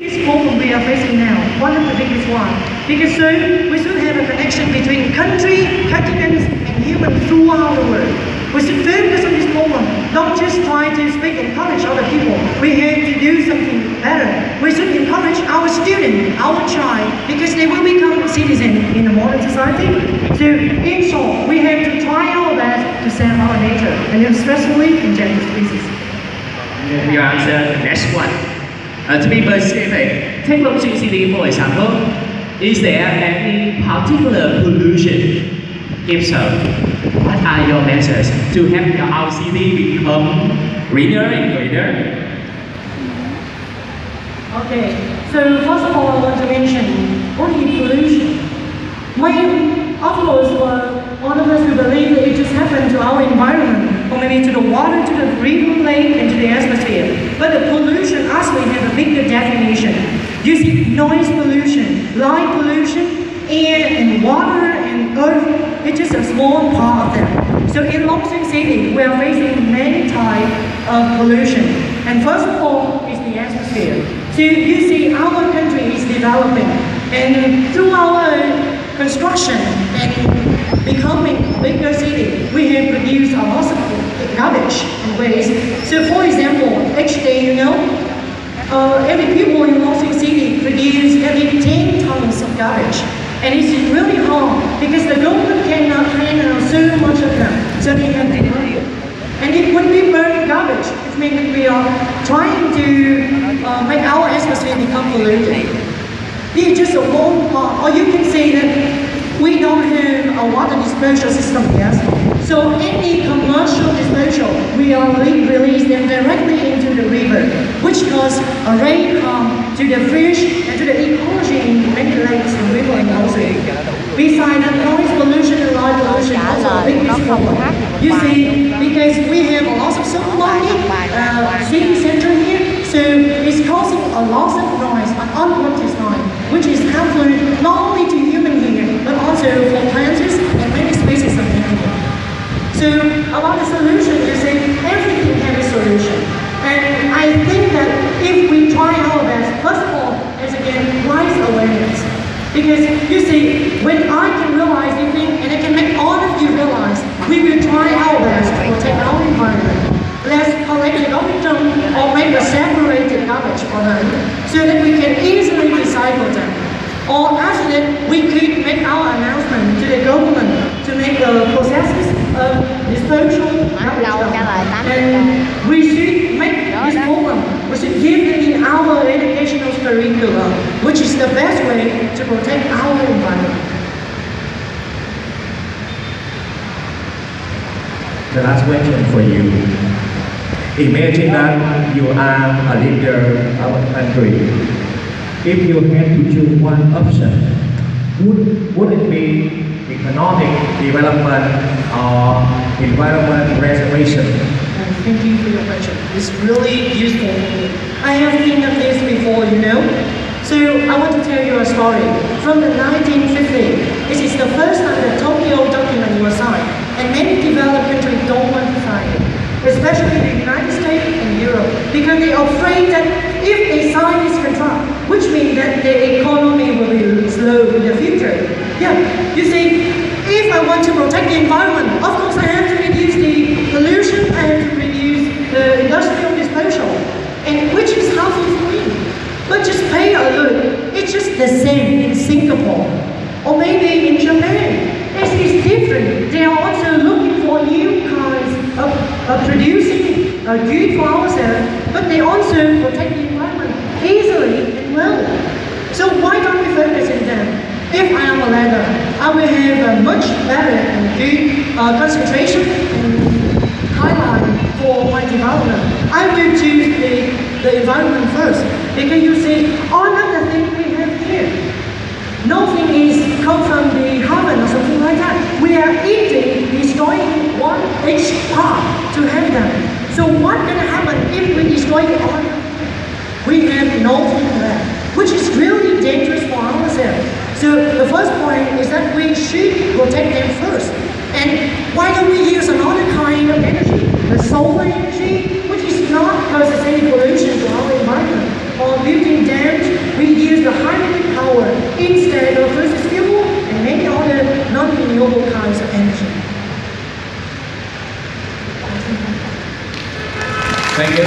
Biggest problem we are facing now, one of the biggest one, because soon we should have a connection between country, continents, and humans throughout the world. We should focus on this problem, not just try to speak and encourage other people. We have to do something better. We should encourage our student, our child, because they will become citizens in a modern society. So in short, we have to try our best to save our nature and especially endangered species. You answer the next one. To be specific, take CCD for example. Is there any particular pollution? If so, what are your measures to help our city become greener and greener? Okay, so first of all, I want to mention what is pollution. Of course, all of us who believe that it just happened to our environment, or maybe to the water, to the river, lake, and to the atmosphere. But the pollution actually has a bigger definition. You see, noise pollution, light pollution, air and water and earth, it's just a small part of them. So in Long Xing City, we are facing many types of pollution. And first of all is the atmosphere. So you see, our country is developing, and through our construction and becoming a bigger city, we have produced a lot of garbage and waste. So for example, each day, every people in Long Xing City produce every 10 tons of garbage. And it's really hard because the government cannot handle so much of them, so they have to delay it. And when we burn garbage, it means that we are trying to make our atmosphere become polluted. This is just a one part, or you can say that we don't have a water disposal system yet. So any commercial disposal, we are release them directly into the river, which causes a great harm to the fish and to the ecology in many lakes and rivers and oceans. Besides that, noise pollution and light pollution is also a big problem. You see, because we have a lot of city center here, so it's causing a lot of noise, an unwanted noise, which is harmful not only to human here, but also for plants and many species of animals. So about the solution, you see, everything has a solution. And I think that if we try our best, first of all, is again, raise awareness. Because you see, when I can realize the thing, and I can make all of you realize, we will try our best to protect our environment. Let's collect the garbage or make a separated garbage for them, so that we can easily recycle them. Or after that, we could make our announcement to the government to make the processes of disposal garbage. And we should make this program, we should give it in our educational curriculum, which is the best way to protect our environment. The last question for you. Imagine that you are a leader of our country. If you had to choose one option, would it be economic development or environment preservation? Thank you for your question. It's really useful for me. I have think of this before, So I want to tell you a story. From the 1950s, it is the first time the Tokyo document was signed, and many developed countries don't want to sign it, especially the United States and Europe, because they are afraid that if they sign this contract, which means that the economy will be slow in the future. Yeah, you see, if I want to protect the environment, of course I have to reduce the pollution, I have to reduce the industrial disposal, and which is harmful for me. But just pay a look, it's just the same in Singapore, or maybe in Japan. It's different. They are also looking for new kinds of producing good for ourselves, but they also protect the environment easily and well. So why don't we focus on them? If I am a leader, I will have a much better and good concentration and highlight for my development. I will choose the environment first, because you see, all of the things we have here, nothing is come from the heaven or something like that. We are eating, destroying each part to have them. So what's going to happen if we destroy all? We have nothing left, which is really dangerous for ourselves. So the first point is that we should protect them first. And why don't we use another kind of energy, the solar energy, which is not causes any pollution to our environment, or building dams we use the hydrogen power instead of fossil fuel and many other non-renewable kinds of energy. Thank you.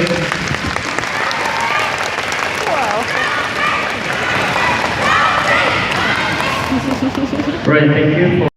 Right, thank you for